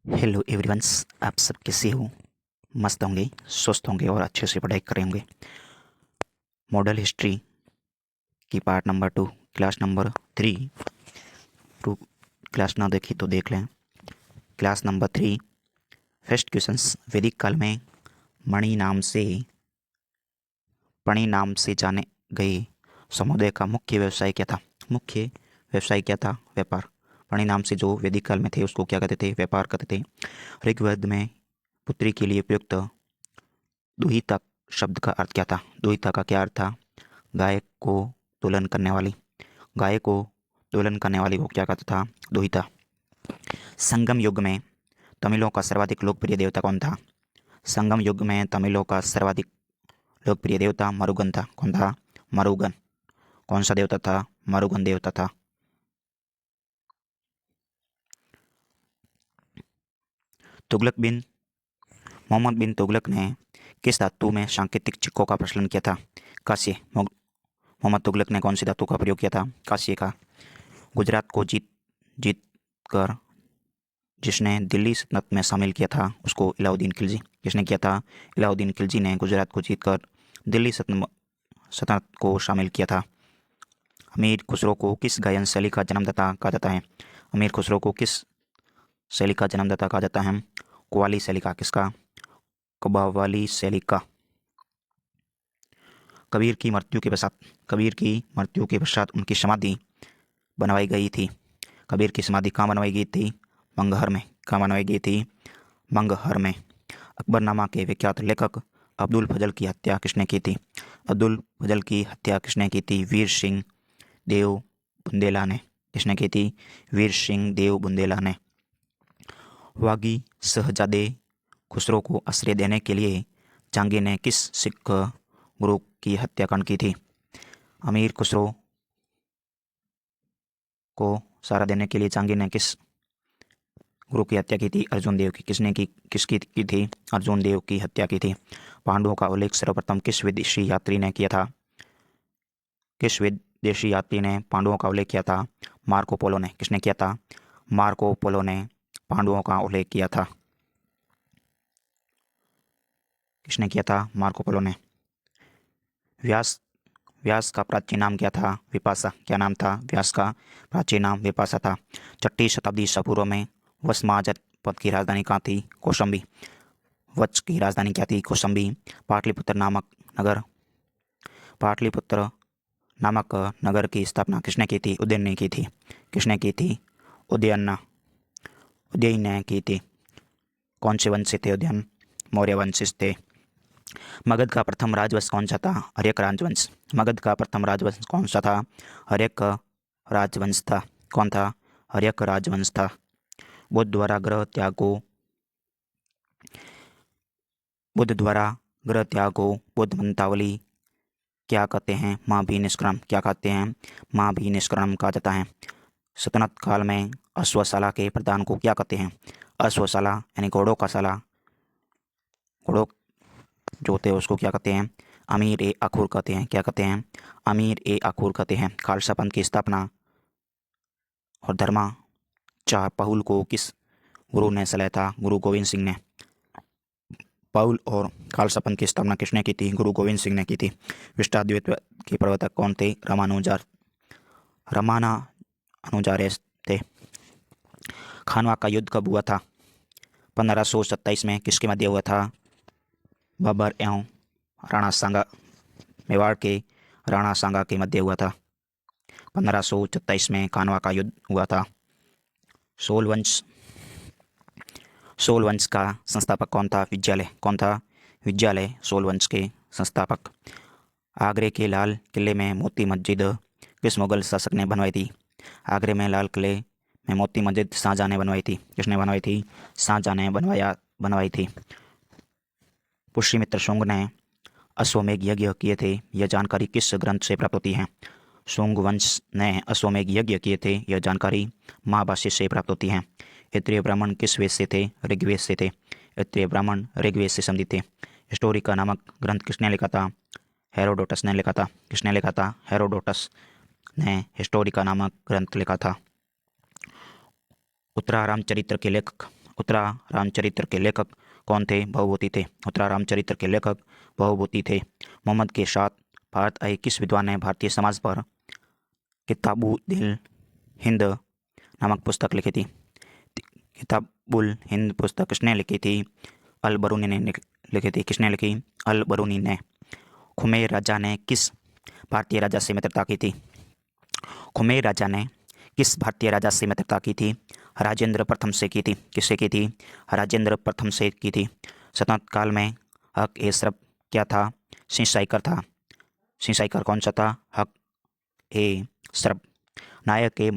Hello everyone's, आप सब कैसे हो? मस्त होंगे, स्वस्थ होंगे और अच्छे से पढ़ाई कर रहे होंगे। मॉडल हिस्ट्री की part number 2 class number 3 two class ना देखी तो देख लें। Class number 3 first questions. वैदिक काल में पणि नाम से जाने गए समुदाय का मुख्य व्यवसाय क्या था? मुख्य व्यवसाय क्या था? व्यापार। पणि नाम से जो वैदिक काल में थे उसको क्या कहते थे? व्यापार कहते थे। ऋग्वेद में पुत्री के लिए प्रयुक्त दुहिता शब्द का अर्थ क्या था? दुहिता का क्या अर्थ था? गाय को दोलन करने वाली। गाय को दोलन करने वाली को क्या कहता था? दुहिता। संगम युग में तमिलों का सर्वाधिक लोकप्रिय देवता कौन था? संगम युग में तमिलों का सर्वाधिक लोकप्रिय देवता मरुगन था। कौन था? मरुगन। कौन सा देवता था? मरुगन देवता था। मोहम्मद बिन तुगलक ने किस धातु में सांकेतिक सिक्कों का प्रचलन किया था? कांस्य। मोहम्मद तुगलक ने कौन सी धातु का प्रयोग किया था? कांस्य का। गुजरात को जीत कर जिसने दिल्ली सल्तनत में शामिल किया था उसको अलाउद्दीन खिलजी। किसने किया था? अलाउद्दीन खिलजी ने गुजरात को जीतकर दिल्ली सल्तनत को शामिल किया था। अमीर खुसरो को किस गायन शैली का जन्मदाता कहा जाता है? अमीर खुसरो को किस शैली का जन्मदाता कहा जाता है? कव्वाली शैली का। किसका? कव्वाली शैली का। कबीर की मृत्यु के पश्चात उनकी समाधि बनवाई गई थी। कबीर की समाधि कहाँ बनवाई गई थी? मंगहर में। कहाँ बनवाई गई थी? मंगहर में। अकबरनामा के विख्यात लेखक अब्दुल फजल की हत्या किसने की थी? अब्दुल फजल की हत्या किसने की थी? वीर सिंह देव बुंदेला ने। किसने की थी? वीर सिंह देव बुंदेला ने। वागी शहजादे खुसरो को आश्रय देने के लिए जहांगीर ने किस सिख गुरु की हत्याकांड की थी? अमीर खुसरो को सहारा देने के लिए जहांगीर ने किस गुरु की हत्या की थी? अर्जुन देव की। किसकी की थी? अर्जुन देव की हत्या की थी। पांडवों का उल्लेख सर्वप्रथम किस विदेशी यात्री ने किया था? किस विदेशी यात्री ने पांडवों का उल्लेख किया था? मार्को पोलो ने। किसने किया था? मार्को पोलो ने पांडवों का उल्लेख किया था। किसने किया था? मार्को पोलो ने। व्यास व्यास का प्राचीन नाम क्या था? विपाशा। क्या नाम था? व्यास का प्राचीन नाम विपाशा था। 6ठी शताब्दी ईसा पूर्व में वत्समाजत पद की राजधानी कहाँ थी? कौशंबी। वत्स की राजधानी क्या थी? कौशंबी। पाटलिपुत्र नामक नगर की स्थापना किसने की थी? उदयन ने की थी। किसने की थी? उदयन ने की थी। कौन से वंश से थे उदयन? मौर्य वंश थे। मगध का प्रथम राजवंश कौन सा था? हर्यक राजवंश। मगध का प्रथम राजवंश कौन सा था? हर्यक राजवंश था। कौन था? हर्यक राजवंश था। बुद्ध द्वारा ग्रह त्यागो बुद्ध मंत्रावली क्या कहते हैं? माँ भी निष्क्रम। क्या कहते हैं? माँ भी निष्क्रम कहा जाता है। सल्तनत काल में अश्वशाला के प्रधान को क्या कहते हैं? अश्वशाला यानी घोड़ों का शाला, घोड़ों जो होते हैं उसको क्या कहते हैं? अमीर ए अखूर कहते हैं। क्या कहते हैं? अमीर ए अखूर कहते हैं। खालसा पंथ की स्थापना और धर्माचार्य पाहुल को किस गुरु ने सलाहा था? गुरु गोविंद सिंह ने। पाहुल और खालसा पंथ की स्थापना किसने की थी? गुरु गोविंद सिंह ने की थी। विशिष्टाद्वैत के प्रवर्तक कौन थे? रामानुजाचार्य थे। खानवा का युद्ध कब हुआ था? 1527 में। किसके मध्य हुआ था? बाबर एवं राणा सांगा, मेवाड़ के राणा सांगा के मध्य हुआ था। 1527 में खानवा का युद्ध हुआ था। सोल वंश का संस्थापक कौन था? विज्यालय। कौन था? विज्यालय सोल वंश के संस्थापक। आगरे के लाल किले में मोती मस्जिद किस मुगल शासक ने बनवाई थी? आगरे में लाल किले में मोती मस्जिद शाहजहां ने बनवाई थी। किसने बनवाई थी? शाहजहां ने बनवाई थी। पुष्यमित्र शुंग ने अश्वमेध यज्ञ किए थे, यह जानकारी किस ग्रंथ से प्राप्त होती है? शुंग वंश ने अश्वमेध यज्ञ किए थे, यह जानकारी महाभाष्य से प्राप्त होती है। क्षत्रिय ब्राह्मण किस वेद से थे? ऋग्वेद से थे। क्षत्रिय ब्राह्मण ऋग्वेद से संबंधित थे। हिस्टोरी का नामक ग्रंथ किसने लिखा था? हेरोडोटस ने लिखा था। किसने लिखा था? हेरोडोटस ने हिस्टोरी का नामक ग्रंथ लिखा था। उत्तराराम चरित्र के लेखक उत्तरा रामचरित्र के लेखक कौन थे? भवभूति थे। उत्तरा रामचरित्र के लेखक भवभूति थे। मोहम्मद के साथ भारत आए किस विद्वान ने भारतीय समाज पर किताबुल हिंद नामक पुस्तक लिखी थी? किताबुल हिंद पुस्तक किसने लिखी थी? अल बरूनी ने लिखी थी। किसने लिखी? अल बरूनी ने। खुमेर राजा ने किस भारतीय राजा से मित्रता की थी? खुमेर राजा ने किस भारतीय राजा से मित्रता की थी? राजेंद्र प्रथम से की थी। किससे की थी? राजेंद्र प्रथम से की थी। सल्तनत काल में हक ए सरब क्या था? सिंचाईकर था। सिंचाईकर कौन सा था? हक ए सरब। नायक ए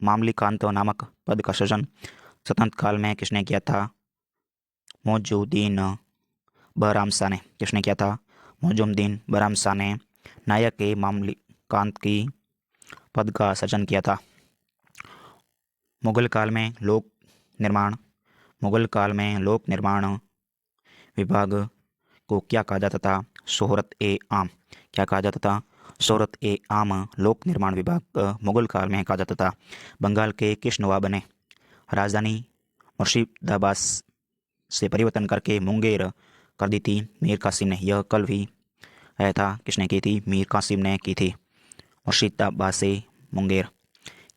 मामलिकांत नामक पद का सृजन सल्तनत काल में किसने किया था? मौजूद्दीन बहराम ने। किसने किया था? मौजूद्दीन बहराम ने नायक ए मामलिकांत की पद का सृजन किया था। मुगल काल में लोक निर्माण विभाग को क्या कहा जाता था? शोहरत ए आम। क्या कहा जाता था? शोहरत ए आम लोक निर्माण विभाग मुगल काल में कहा जाता था। बंगाल के किस नवाब ने राजधानी मुर्शिदाबाद से परिवर्तन करके मुंगेर कर दी थी? मीर कासिम ने। यह कल भी आया था। किसने की थी? मीर कासिम ने की थी। मुर्शिदाबाद से मुंगेर।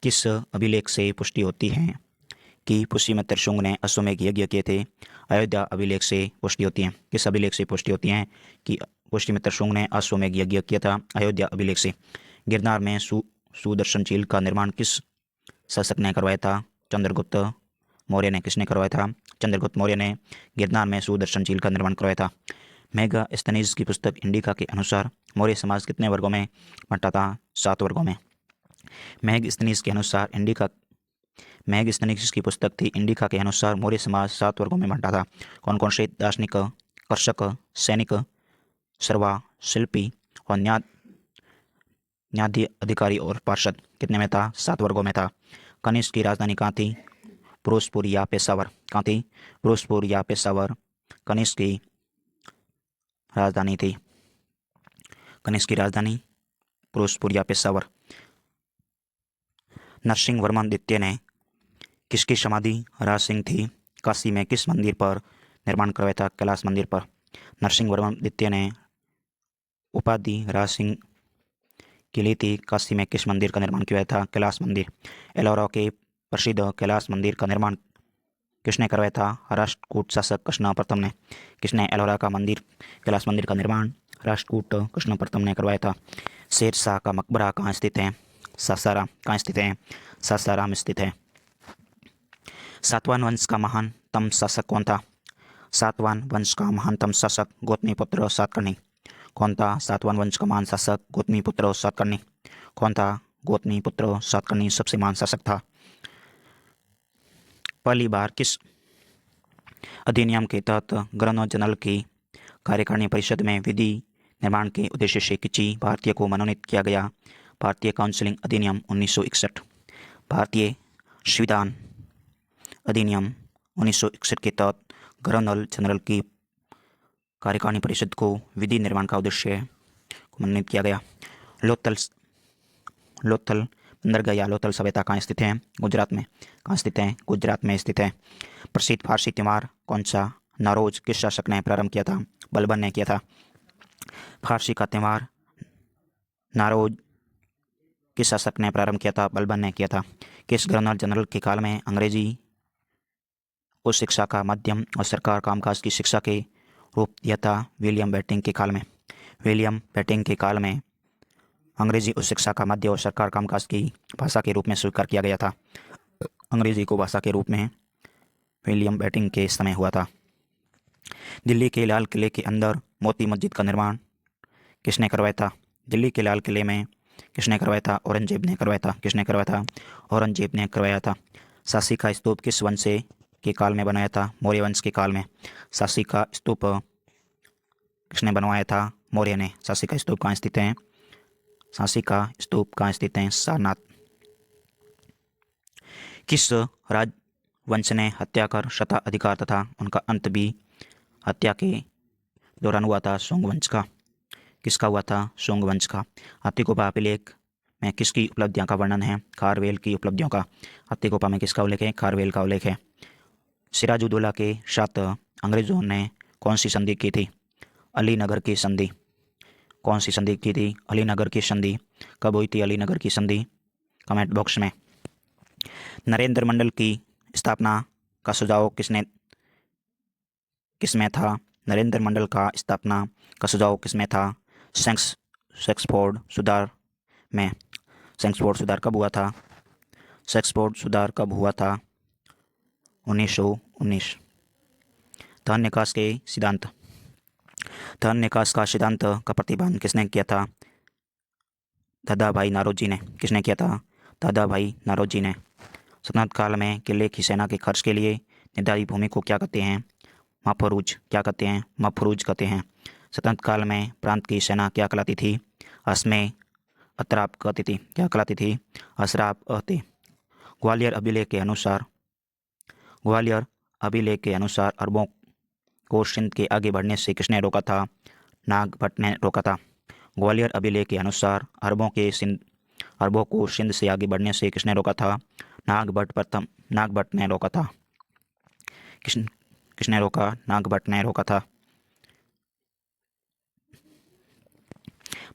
किस अभिलेख से पुष्टि होती है कि पुष्यमित्र शुंग ने अश्वमेध यज्ञ किए थे? अयोध्या अभिलेख से पुष्टि होती है। किस अभिलेख से पुष्टि होती है कि पुष्यमित्र शुंग ने अश्वमेध यज्ञ किया था? अयोध्या अभिलेख से। गिरनार में सुदर्शन झील का निर्माण किस शासक ने करवाया था? चंद्रगुप्त मौर्य ने। किसने करवाया था? चंद्रगुप्त मौर्य ने गिरनार में सुदर्शन झील का निर्माण करवाया था। मेगास्थनीज की पुस्तक इंडिका के अनुसार मौर्य समाज कितने वर्गों में बंटा था? 7 वर्गों में। मेगास्थनीज के अनुसार मेगास्थनीज की पुस्तक थी इंडिका के अनुसार मौर्य समाज 7 वर्गों में बंटा था। कौन कौन से? दार्शनिक, कर्षक, सैनिक, सर्वा, शिल्पी और न्याय अधिकारी और पार्षद। कितने में था? 7 वर्गों में था। कनिष्क की राजधानी कहाँ थी? फिरोजपुर या पेशावर। कहाँ थी? फिरोजपुर या पेशावर कनिष्क की राजधानी थी। कनिष्क की राजधानी फिरोजपुर या पेशावर। नरसिंह वर्मन द्वितीय ने किसकी समाधि राज सिंह थी? काशी में किस मंदिर पर निर्माण करवाया था? कैलाश मंदिर पर। नरसिंह वर्मन द्वितीय ने उपाधि राज सिंह की ली थी। काशी में किस मंदिर का निर्माण किया था? कैलाश मंदिर। एलोरा के प्रसिद्ध कैलाश मंदिर का निर्माण किसने करवाया था? राष्ट्रकूट शासक कृष्ण प्रथम ने। किसने एलोरा का कैलाश मंदिर का निर्माण? राष्ट्रकूट कृष्ण प्रथम ने करवाया था। शेरशाह का मकबरा कहाँ स्थित है? सासाराम। कहाँ स्थित है? सासाराम स्थित है। सातवाहन वंश का महानतम शासक कौन था? सातवाहन वंश का महानतम शासक गौतमीपुत्र सातकर्णी। कौन था? सातवाहन वंश का महान शासक गौतमीपुत्र सातकर्णी। कौन था? गौतमीपुत्र सातकर्णी सबसे महान शासक था। पहली बार किस अधिनियम के तहत गवर्नर जनरल की कार्यकारिणी परिषद में विधि निर्माण के उद्देश्य से किसी भारतीय को मनोनीत किया गया? भारतीय काउंसिलिंग अधिनियम 1961। भारतीय संविधान अधिनियम 1961 के तहत गवर्नर जनरल की कार्यकारिणी परिषद को विधि निर्माण का उद्देश्य मनोनीत किया गया। लोथल बंदरगाह या लोथल सभ्यता कहाँ स्थित है? गुजरात में। कहाँ स्थित है? गुजरात में स्थित है। प्रसिद्ध फारसी त्यौहार कौन सा? नौरोज किस शासक ने प्रारंभ किया था? बलबन ने किया था। फारसी का त्यौहार नौरोज किस शासक ने प्रारंभ किया था? बलबन ने किया था। किस गवर्नर जनरल के काल में अंग्रेजी उच्च शिक्षा का माध्यम और सरकार कामकाज की शिक्षा के रूप दिया था? विलियम बेंटिंक के काल में। विलियम बेंटिंक के काल में अंग्रेजी उच्च शिक्षा का माध्यम और सरकार कामकाज की भाषा के रूप में स्वीकार किया गया था। अंग्रेजी को भाषा के रूप में विलियम बेंटिंक के समय हुआ था। दिल्ली के लाल किले के अंदर मोती मस्जिद का निर्माण किसने करवाया था? दिल्ली के लाल किले में किसने करवाया था? औरंगजेब ने करवाया था। किसने करवाया था? औरंगजेब ने करवाया था। झांसी का स्तूप किस वंश के काल में बनाया था? मौर्य वंश के काल में। झांसी का स्तूप किसने बनवाया था? मौर्य ने। झांसी का स्तूप कहाँ स्थित है? झांसी का स्तूप कहाँ स्थित है? सारनाथ। किस राजवंश ने हत्या कर सत्ता अधिकार तथा उनका अंत भी हत्या के दौरान हुआ था? सोंग वंश का। किसका हुआ था? सोंग वंश का। हाथीगुफा अभिलेख में किसकी उपलब्धियों का वर्णन है? खारवेल की उपलब्धियों का। हाथीगुफा में किसका उल्लेख है? खारवेल का उल्लेख है। सिराजुद्दौला के साथ अंग्रेज़ों ने कौन सी संधि की थी? अलीनगर की संधि। कौन सी संधि की थी? अलीनगर की संधि। कब हुई थी अलीनगर की संधि? कमेंट बॉक्स में। नरेंद्र मंडल की स्थापना का सुझाव किसमें था? नरेंद्र मंडल का स्थापना का सुझाव किसमें था? सेक्सफोर्ड सुधार में। सेक्सफोर्ड सुधार कब हुआ था? सेक्सफोर्ड सुधार कब हुआ था? 1919। धन निकास के सिद्धांत। धन निकास का सिद्धांत का प्रतिपादन किसने किया था? दादाभाई नारोजी ने। किसने किया था? दादाभाई नारोजी ने। सल्तनत काल में किले की सेना के खर्च के लिए निर्धारित भूमि को क्या कहते हैं? मफरूज। क्या कहते हैं? मफरूज कहते हैं। सल्तनत काल में प्रांत की सेना क्या कहलाती थी? असमे अतराब कहती थी। क्या कहलाती थी? असराब कहती। ग्वालियर अभिलेख के अनुसार अरबों को सिंध के आगे बढ़ने से किसने रोका था? नागभट्ट ने रोका था। ग्वालियर अभिलेख के अनुसार अरबों को सिंध से आगे बढ़ने से किसने रोका था? नागभट्ट ने रोका था। किसने रोका? नागभट्ट ने रोका था।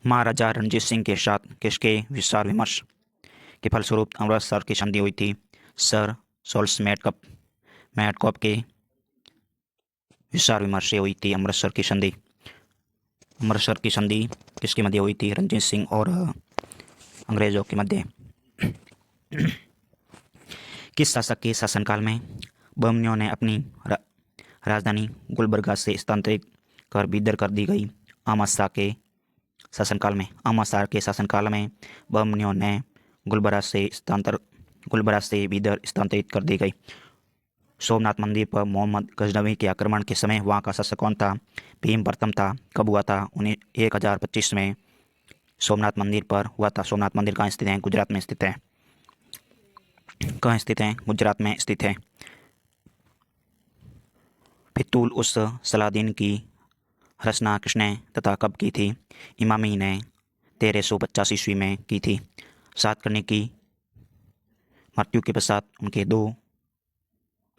महाराजा रणजीत सिंह के साथ किसके विचार विमर्श के फलस्वरूप अमृतसर की संधि हुई थी? सर सोल्स मैटकॉप के विचार विमर्श से हुई थी अमृतसर की संधि। अमृतसर की संधि किसके मध्य हुई थी? रणजीत सिंह और अंग्रेजों के मध्य। किस शासक के शासनकाल में बहमनियों ने अपनी राजधानी गुलबर्गा से स्थानांतरित कर बीदर कर दी गई? अहमद शाह के शासनकाल में। अहमद शाह के शासनकाल में बहमनियों ने गुलबर्गा से बीदर स्थानांतरित कर दी गई। सोमनाथ मंदिर पर मोहम्मद गजनवी के आक्रमण के समय वहाँ का शासक कौन था? भीम प्रथम था। कब हुआ था? 1025 में सोमनाथ मंदिर पर हुआ था। सोमनाथ मंदिर कहाँ स्थित है? गुजरात में स्थित है। कहाँ स्थित है? गुजरात में स्थित है। फितुल उस सलादीन की रचना किसने तथा कब की थी? इमामी ने 1350 ईस्वी में की थी। सातकर्णी की मृत्यु के पश्चात उनके 2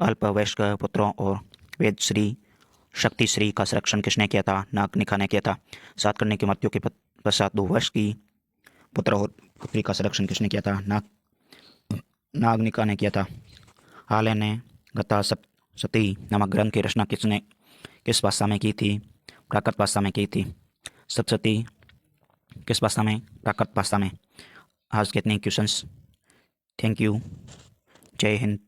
अल्पवयस्क पुत्रों और वेदश्री शक्तिश्री का संरक्षण किसने किया था? नागनिका ने किया था। सातकर्णी की मृत्यु के पश्चात 2 वर्ष की पुत्र और पुत्री का संरक्षण किसने किया था? नागनिका ने किया था। हाले ने गता सप्तशती नामक ग्रंथ की रचना किस भाषा में की थी? प्राकृत भाषा में की थी। सप्तशती किस भाषा में? प्राकृत भाषा में। आज के इतने क्वेश्चंस। Thank you. जय हिंद।